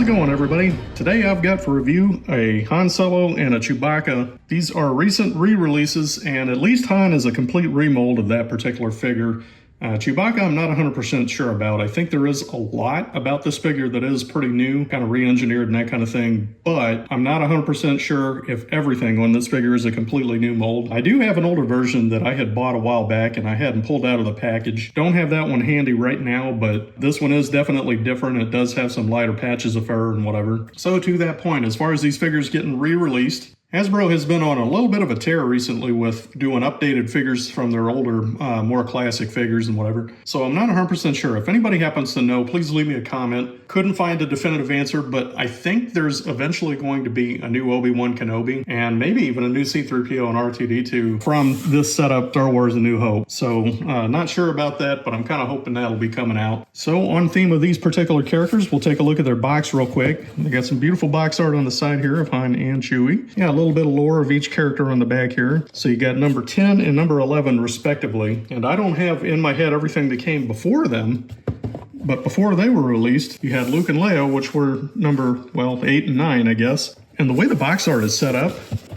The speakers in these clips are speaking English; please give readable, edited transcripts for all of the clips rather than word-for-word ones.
going, everybody? Today I've got for review a Han Solo and a Chewbacca. These are recent re-releases, and at least Han is a complete remold of that particular figure. Chewbacca I'm not 100% sure about. I think there is a lot about this figure that is pretty new, kind of re-engineered and that kind of thing, but I'm not 100% sure if everything on this figure is a completely new mold. I do have an older version that I had bought a while back and I hadn't pulled out of the package. Don't have that one handy right now, but this one is definitely different. It does have some lighter patches of fur and whatever. So to that point, as far as these figures getting re-released, Hasbro has been on a little bit of a tear recently with doing updated figures from their older, more classic figures and whatever. So I'm not 100% sure. If anybody happens to know, please leave me a comment. Couldn't find a definitive answer, but I think there's eventually going to be a new Obi-Wan Kenobi and maybe even a new C-3PO and R2-D2 from this setup, Star Wars A New Hope. So not sure about that, but I'm kind of hoping that'll be coming out. So on theme of these particular characters, we'll take a look at their box real quick. They got some beautiful box art on the side here of Han and Chewie. Yeah, a little bit of lore of each character on the back here. So you got number 10 and number 11 respectively. And I don't have in my head everything that came before them, but before they were released, you had Luke and Leia, which were number, well, 8 and 9, I guess. And the way the box art is set up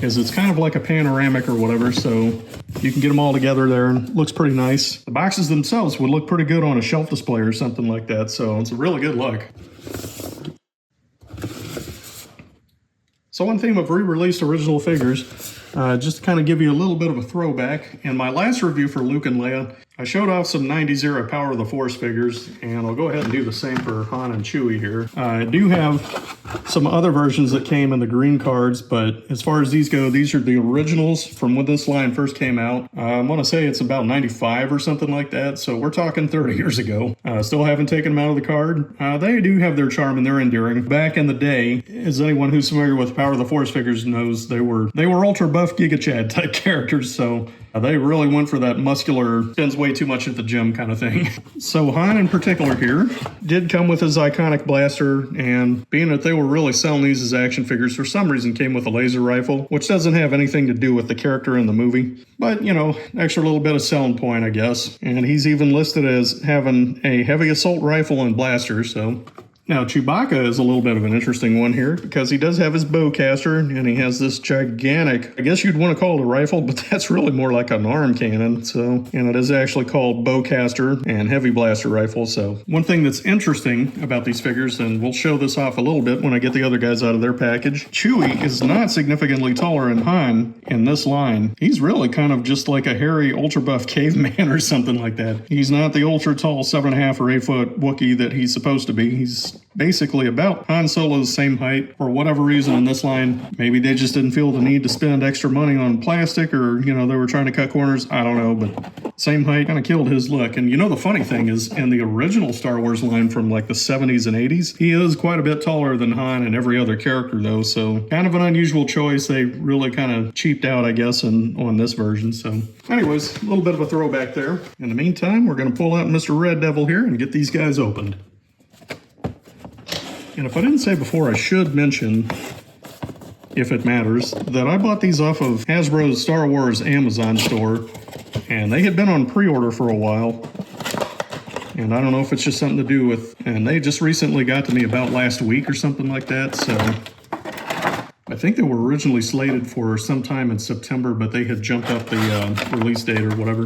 is it's kind of like a panoramic or whatever, so you can get them all together there and it looks pretty nice. The boxes themselves would look pretty good on a shelf display or something like that, so it's a really good look. So on theme of re-released original figures, just to kind of give you a little bit of a throwback, in my last review for Luke and Leia, I showed off some 90s era Power of the Force figures, and I'll go ahead and do the same for Han and Chewie here. I do have some other versions that came in the green cards, but as far as these go, these are the originals from when this line first came out. I want to say it's about 95 or something like that, so we're talking 30 years ago. Still haven't taken them out of the card. They do have their charm and they're endearing. Back in the day, as anyone who's familiar with Power of the Force figures knows, they were ultra buff Giga Chad type characters, so they really went for that muscular, spends way too much at the gym kind of thing. So Han in particular here did come with his iconic blaster, and being that they were really selling these as action figures, for some reason came with a laser rifle, which doesn't have anything to do with the character in the movie. But, you know, extra little bit of selling point, I guess. And he's even listed as having a heavy assault rifle and blaster, so... Now, Chewbacca is a little bit of an interesting one here because he does have his bowcaster and he has this gigantic, I guess you'd want to call it a rifle, but that's really more like an arm cannon. So, and it is actually called bowcaster and heavy blaster rifle. So one thing that's interesting about these figures, and we'll show this off a little bit when I get the other guys out of their package, Chewie is not significantly taller than Han in this line. He's really kind of just like a hairy, ultra buff caveman or something like that. He's not the ultra tall 7.5 or 8 foot Wookiee that he's supposed to be. He's basically about Han Solo's same height. For whatever reason in this line, maybe they just didn't feel the need to spend extra money on plastic, or, you know, they were trying to cut corners. I don't know, but same height kind of killed his look. And you know, the funny thing is, in the original Star Wars line from like the 70s and 80s, he is quite a bit taller than Han and every other character though, so kind of an unusual choice. They really kind of cheaped out, I guess, on this version. So anyways, a little bit of a throwback there. In the meantime, we're going to pull out Mr. Red Devil here and get these guys opened. And if I didn't say before, I should mention, if it matters, that I bought these off of Hasbro's Star Wars Amazon store, and they had been on pre-order for a while. And I don't know if it's just something to do with, and they just recently got to me about last week or something like that, so I think they were originally slated for sometime in September, but they had jumped up the release date or whatever.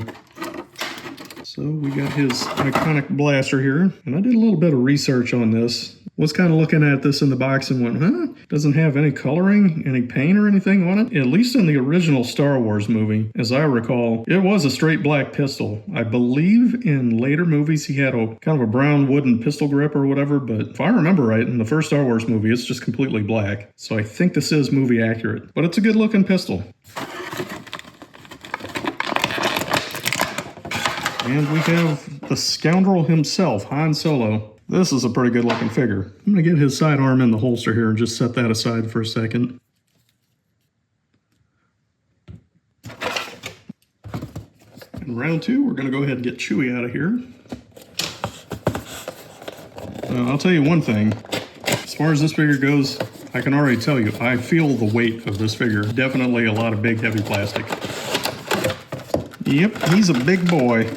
So we got his iconic blaster here, and I did a little bit of research on this. Was kind of looking at this in the box and went, huh? Doesn't have any coloring, any paint or anything on it. At least in the original Star Wars movie, as I recall, it was a straight black pistol. I believe in later movies he had a kind of a brown wooden pistol grip or whatever, but if I remember right, in the first Star Wars movie, it's just completely black. So I think this is movie accurate, but it's a good looking pistol. And we have the scoundrel himself, Han Solo. This is a pretty good looking figure. I'm going to get his sidearm in the holster here and just set that aside for a second. In round two, we're going to go ahead and get Chewie out of here. I'll tell you one thing. As far as this figure goes, I can already tell you, I feel the weight of this figure. Definitely a lot of big, heavy plastic. Yep, he's a big boy.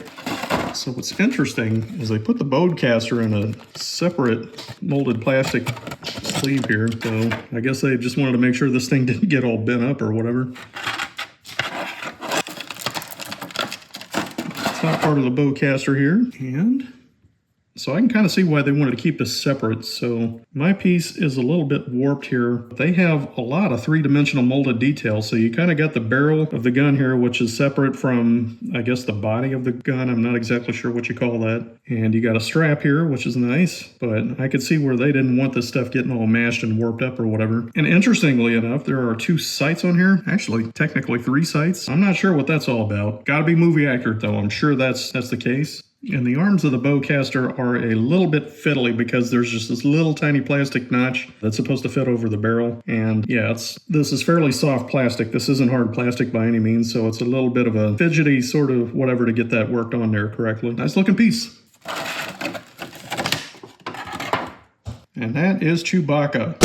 So what's interesting is they put the bowcaster in a separate molded plastic sleeve here, so I guess they just wanted to make sure this thing didn't get all bent up or whatever. Top part of the bowcaster here, and so I can kind of see why they wanted to keep this separate. So my piece is a little bit warped here. They have a lot of three-dimensional molded detail. So you kind of got the barrel of the gun here, which is separate from, I guess, the body of the gun. I'm not exactly sure what you call that. And you got a strap here, which is nice, but I could see where they didn't want this stuff getting all mashed and warped up or whatever. And interestingly enough, there are 2 sights on here. Actually, technically 3 sights. I'm not sure what that's all about. Gotta be movie accurate though. I'm sure that's the case. And the arms of the bowcaster are a little bit fiddly because there's just this little tiny plastic notch that's supposed to fit over the barrel. And yeah, this is fairly soft plastic. This isn't hard plastic by any means, so it's a little bit of a fidgety sort of whatever to get that worked on there correctly. Nice looking piece. And that is Chewbacca.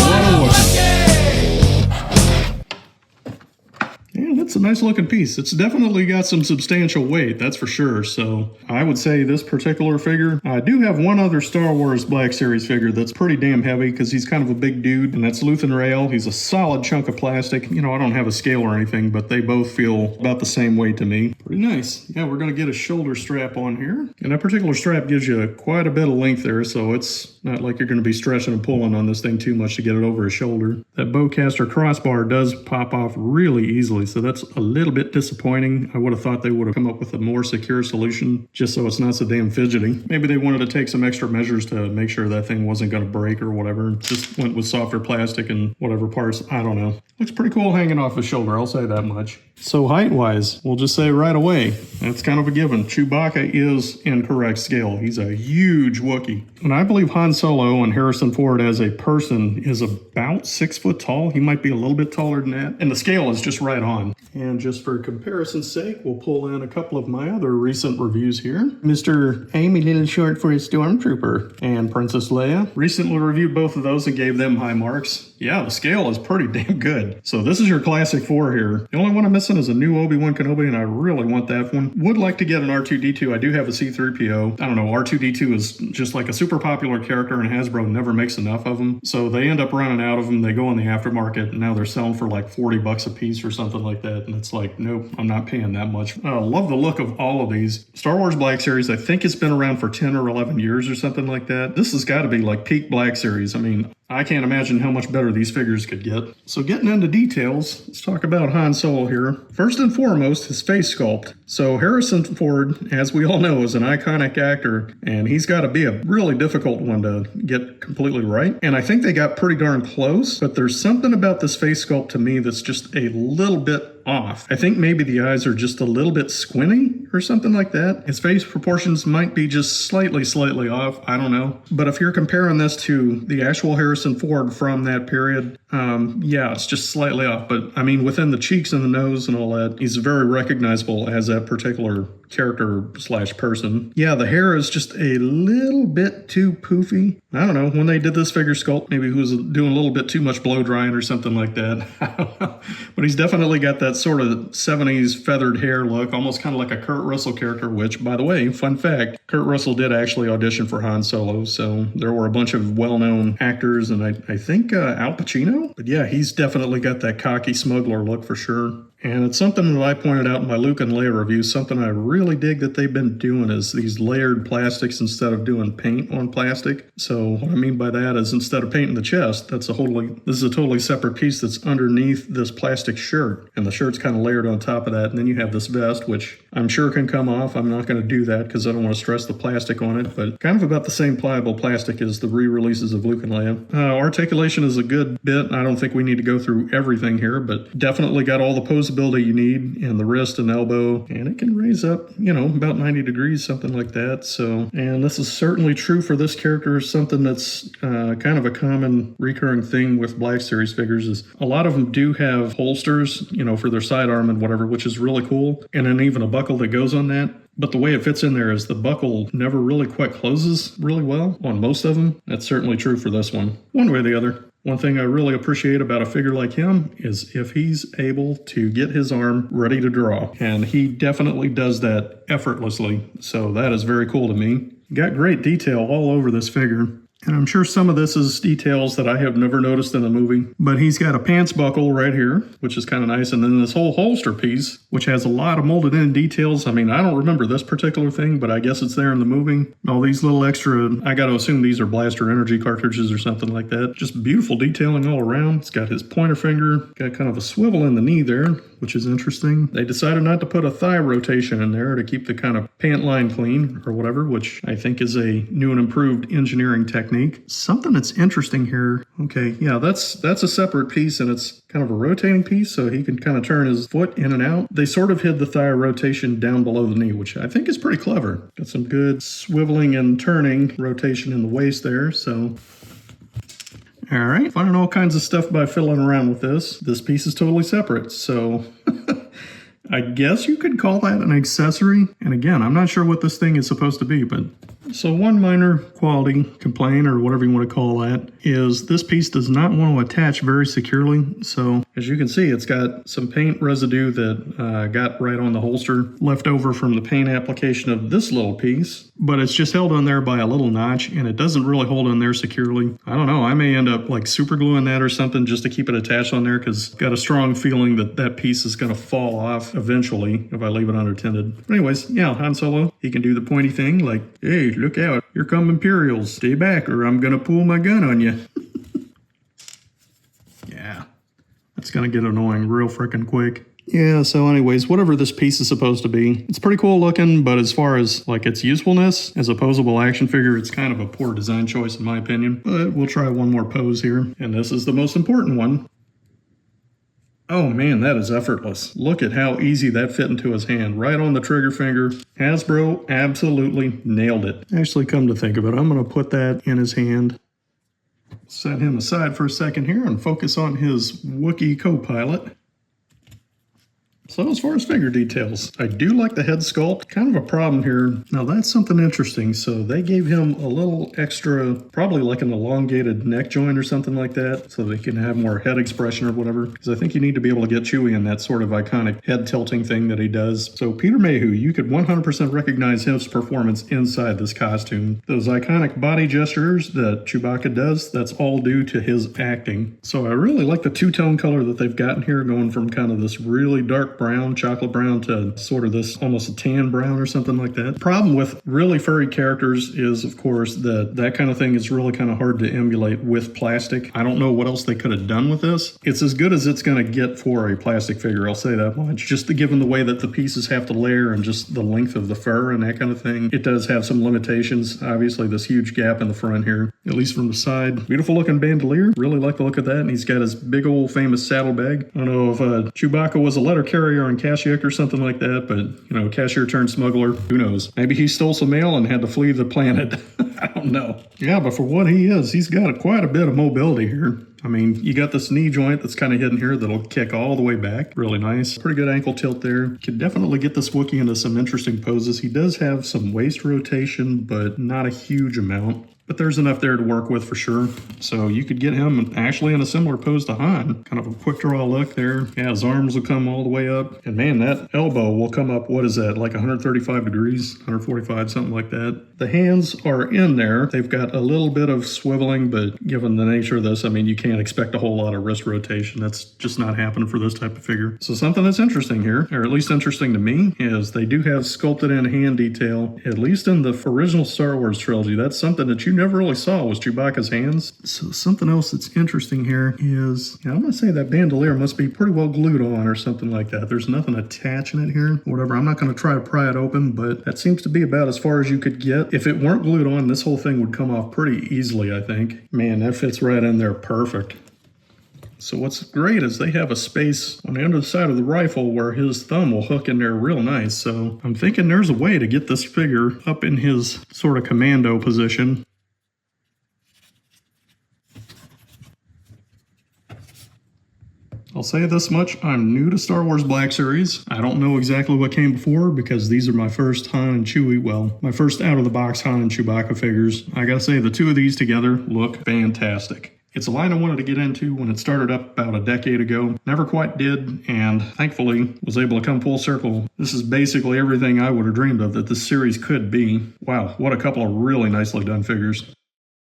It's a nice looking piece. It's definitely got some substantial weight, that's for sure. So I would say this particular figure, I do have one other Star Wars Black Series figure that's pretty damn heavy because he's kind of a big dude, and that's Luthen Rail. He's a solid chunk of plastic. You know, I don't have a scale or anything, but they both feel about the same weight to me. Pretty nice. Yeah, we're going to get a shoulder strap on here. And that particular strap gives you quite a bit of length there, so it's not like you're going to be stretching and pulling on this thing too much to get it over his shoulder. That bowcaster crossbar does pop off really easily, so that's a little bit disappointing. I would have thought they would have come up with a more secure solution just so it's not so damn fidgety. Maybe they wanted to take some extra measures to make sure that thing wasn't going to break or whatever. Just went with softer plastic and whatever parts. I don't know. Looks pretty cool hanging off his shoulder, I'll say that much. So height-wise, we'll just say right away, that's kind of a given. Chewbacca is in correct scale. He's a huge Wookiee. And I believe Han Solo and Harrison Ford as a person is about 6 foot tall. He might be a little bit taller than that. And the scale is just right on. And just for comparison's sake, we'll pull in a couple of my other recent reviews here. Mr. I'm a little short for a stormtrooper and Princess Leia. Recently reviewed both of those and gave them high marks. Yeah, the scale is pretty damn good. So this is your classic 4 here. The only one I'm missing is a new Obi-Wan Kenobi, and I really want that one. Would like to get an R2-D2. I do have a C-3PO. I don't know, R2-D2 is just like a super popular character, and Hasbro never makes enough of them. So they end up running out of them. They go on the aftermarket, and now they're selling for like 40 bucks a piece or something like that. And it's like, nope, I'm not paying that much. I love the look of all of these. Star Wars Black Series, I think it's been around for 10 or 11 years or something like that. This has got to be like peak Black Series. I mean, I can't imagine how much better these figures could get. So getting into details, let's talk about Han Solo here. First and foremost, his face sculpt. So Harrison Ford, as we all know, is an iconic actor, and he's got to be a really difficult one to get completely right. And I think they got pretty darn close, but there's something about this face sculpt to me that's just a little bit off. I think maybe the eyes are just a little bit squinty or something like that. His face proportions might be just slightly off. I don't know. But if you're comparing this to the actual Harrison Ford from that period, yeah, it's just slightly off. But I mean, within the cheeks and the nose and all that, he's very recognizable as that particular character slash person. Yeah, the hair is just a little bit too poofy. I don't know. When they did this figure sculpt, maybe he was doing a little bit too much blow drying or something like that. I don't know. But he's definitely got that sort of 70s feathered hair look, almost kind of like a Kurt Russell character, which, by the way, fun fact, Kurt Russell did actually audition for Han Solo, so there were a bunch of well-known actors, and I think Al Pacino? But yeah, he's definitely got that cocky smuggler look for sure. And it's something that I pointed out in my Luke and Leia review. Something I really dig that they've been doing is these layered plastics instead of doing paint on plastic. So what I mean by that is instead of painting the chest, this is a totally separate piece that's underneath this plastic shirt. And the shirt's kind of layered on top of that. And then you have this vest, which I'm sure can come off. I'm not going to do that because I don't want to stress the plastic on it. But kind of about the same pliable plastic as the re-releases of Luke and Leia. Articulation is a good bit. I don't think we need to go through everything here, but definitely got all the posability you need in the wrist and elbow, and it can raise up, you know, about 90 degrees, something like that. So, and this is certainly true for this character. Something that's kind of a common recurring thing with Black Series figures is a lot of them do have holsters, you know, for their sidearm and whatever, which is really cool, and then even a buckle that goes on that. But the way it fits in there is the buckle never really quite closes really well on most of them. That's certainly true for this one, one way or the other. One thing I really appreciate about a figure like him is if he's able to get his arm ready to draw. And he definitely does that effortlessly. So that is very cool to me. Got great detail all over this figure. And I'm sure some of this is details that I have never noticed in the movie. But he's got a pants buckle right here, which is kind of nice. And then this whole holster piece, which has a lot of molded in details. I mean, I don't remember this particular thing, but I guess it's there in the movie. All these little extra, I got to assume these are blaster energy cartridges or something like that. Just beautiful detailing all around. It's got his pointer finger, got kind of a swivel in the knee there, which is interesting. They decided not to put a thigh rotation in there to keep the kind of pant line clean or whatever, which I think is a new and improved engineering technique. Something that's interesting here. Okay, yeah, that's a separate piece, and it's kind of a rotating piece, so he can kind of turn his foot in and out. They sort of hid the thigh rotation down below the knee, which I think is pretty clever. Got some good swiveling and turning rotation in the waist there, so... All right, finding all kinds of stuff by fiddling around with this. This piece is totally separate, so I guess you could call that an accessory. And again, I'm not sure what this thing is supposed to be, but so one minor quality complaint, or whatever you want to call that, is this piece does not want to attach very securely. So as you can see, it's got some paint residue that got right on the holster left over from the paint application of this little piece, but it's just held on there by a little notch, and it doesn't really hold on there securely. I don't know, I may end up like super gluing that or something just to keep it attached on there, because I've got a strong feeling that that piece is going to fall off eventually if I leave it unattended. But anyways, yeah, Han Solo, he can do the pointy thing like, hey, look out, here come Imperials, stay back or I'm gonna pull my gun on you. Yeah, that's gonna get annoying real freaking quick. Yeah, so anyways, whatever this piece is supposed to be, it's pretty cool looking, but as far as like its usefulness as a posable action figure, it's kind of a poor design choice in my opinion. But we'll try one more pose here, and this is the most important one. Oh man, that is effortless. Look at how easy that fit into his hand, right on the trigger finger. Hasbro absolutely nailed it. Actually, come to think of it, I'm going to put that in his hand. Set him aside for a second here and focus on his Wookiee co-pilot. So as far as figure details, I do like the head sculpt. Kind of a problem here. Now that's something interesting. So they gave him a little extra, probably like an elongated neck joint or something like that, so they can have more head expression or whatever. Because I think you need to be able to get Chewie in that sort of iconic head tilting thing that he does. So Peter Mayhew, you could 100% recognize his performance inside this costume. Those iconic body gestures that Chewbacca does, that's all due to his acting. So I really like the two-tone color that they've gotten here, going from kind of this really dark brown, chocolate brown, to sort of this almost a tan brown or something like that. Problem with really furry characters is, of course, that kind of thing is really kind of hard to emulate with plastic. I don't know what else they could have done with this. It's as good as it's going to get for a plastic figure, I'll say that much. Just given the way that the pieces have to layer and just the length of the fur and that kind of thing, it does have some limitations. Obviously, this huge gap in the front here, at least from the side. Beautiful looking bandolier. Really like the look of that. And he's got his big old famous saddlebag. I don't know if Chewbacca was a letter carrier on Kashyyyk or something like that, but, you know, cashier turned smuggler, who knows? Maybe he stole some mail and had to flee the planet. I don't know. Yeah, but for what he is, he's got quite a bit of mobility here. I mean, you got this knee joint that's kind of hidden here that'll kick all the way back. Really nice. Pretty good ankle tilt there. Could definitely get this Wookiee into some interesting poses. He does have some waist rotation, but not a huge amount. But there's enough there to work with for sure. So you could get him actually in a similar pose to Han. Kind of a quick draw look there. Yeah, his arms will come all the way up. And man, that elbow will come up, what is that, like 135 degrees, 145, something like that. The hands are in there. They've got a little bit of swiveling, but given the nature of this, I mean, you can't expect a whole lot of wrist rotation. That's just not happening for this type of figure. So something that's interesting here, or at least interesting to me, is they do have sculpted in hand detail, at least in the original Star Wars trilogy. That's something that you never really saw was Chewbacca's hands. So something else that's interesting here is, I'm going to say that bandolier must be pretty well glued on or something like that. There's nothing attaching it here, whatever. I'm not going to try to pry it open, but that seems to be about as far as you could get. If it weren't glued on, this whole thing would come off pretty easily, I think. Man, that fits right in there perfect. So what's great is they have a space on the underside of the rifle where his thumb will hook in there real nice. So I'm thinking there's a way to get this figure up in his sort of commando position. I'll say this much, I'm new to Star Wars Black Series. I don't know exactly what came before because these are my first Han and Chewie, well, my first out-of-the-box Han and Chewbacca figures. I gotta say, the two of these together look fantastic. It's a line I wanted to get into when it started up about a decade ago. Never quite did, and thankfully was able to come full circle. This is basically everything I would have dreamed of that this series could be. Wow, what a couple of really nicely done figures.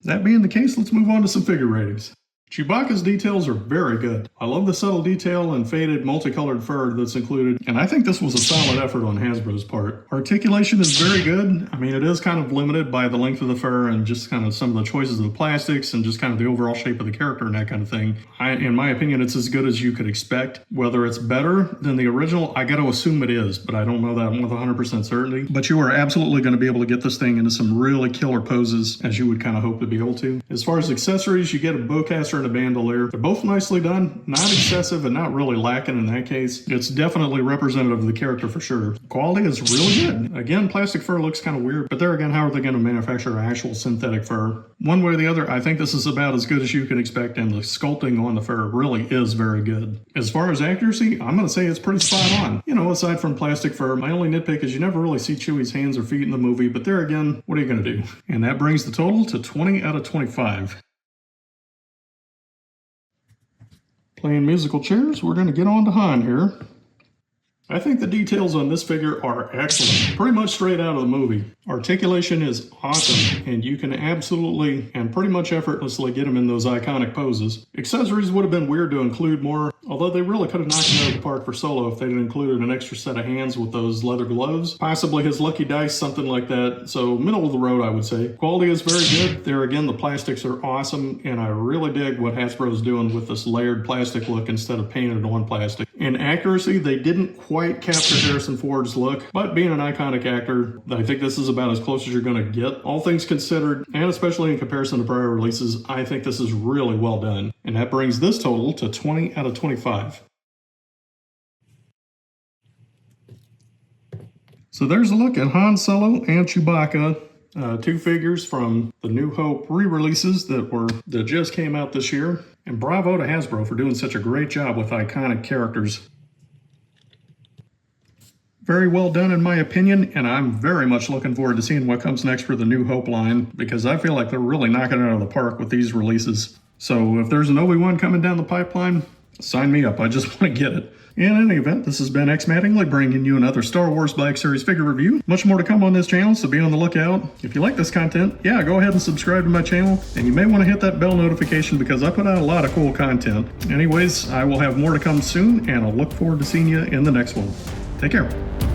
That being the case, let's move on to some figure ratings. Chewbacca's details are very good. I love the subtle detail and faded multicolored fur that's included, and I think this was a solid effort on Hasbro's part. Articulation is very good. I mean, it is kind of limited by the length of the fur and just kind of some of the choices of the plastics and just kind of the overall shape of the character and that kind of thing. In my opinion, it's as good as you could expect. Whether it's better than the original, I got to assume it is, but I don't know that with 100% certainty. But you are absolutely going to be able to get this thing into some really killer poses, as you would kind of hope to be able to. As far as accessories, you get a bowcaster and a bandolier. They're both nicely done, not excessive and not really lacking in that case. It's definitely representative of the character for sure. Quality is really good. Again, plastic fur looks kind of weird, but there again, how are they going to manufacture actual synthetic fur? One way or the other, I think this is about as good as you can expect, and the sculpting on the fur really is very good. As far as accuracy, I'm going to say it's pretty spot on. You know, aside from plastic fur, my only nitpick is you never really see Chewie's hands or feet in the movie, but there again, what are you going to do? And that brings the total to 20 out of 25. Playing musical chairs, we're going to get on to Han here. I think the details on this figure are excellent, pretty much straight out of the movie. Articulation is awesome, and you can absolutely and pretty much effortlessly get him in those iconic poses. Accessories would have been weird to include more, although they really could have knocked him out of the park for Solo if they'd included an extra set of hands with those leather gloves. Possibly his lucky dice, something like that. So middle of the road, I would say. Quality is very good. There again, the plastics are awesome, and I really dig what Hasbro's doing with this layered plastic look instead of painted on plastic. In accuracy, they didn't quite capture Harrison Ford's look, but being an iconic actor, I think this is about as close as you're going to get. All things considered, and especially in comparison to prior releases, I think this is really well done. And that brings this total to 20 out of 25. So there's a look at Han Solo and Chewbacca. Two figures from the New Hope re-releases that just came out this year. And bravo to Hasbro for doing such a great job with iconic characters. Very well done in my opinion, and I'm very much looking forward to seeing what comes next for the New Hope line, because I feel like they're really knocking it out of the park with these releases. So if there's an Obi-Wan coming down the pipeline, sign me up. I just want to get it. In any event, this has been X Mattingly bringing you another Star Wars Black Series figure review. Much more to come on this channel, so be on the lookout. If you like this content, yeah, go ahead and subscribe to my channel, and you may want to hit that bell notification because I put out a lot of cool content. Anyways, I will have more to come soon, and I'll look forward to seeing you in the next one. Take care.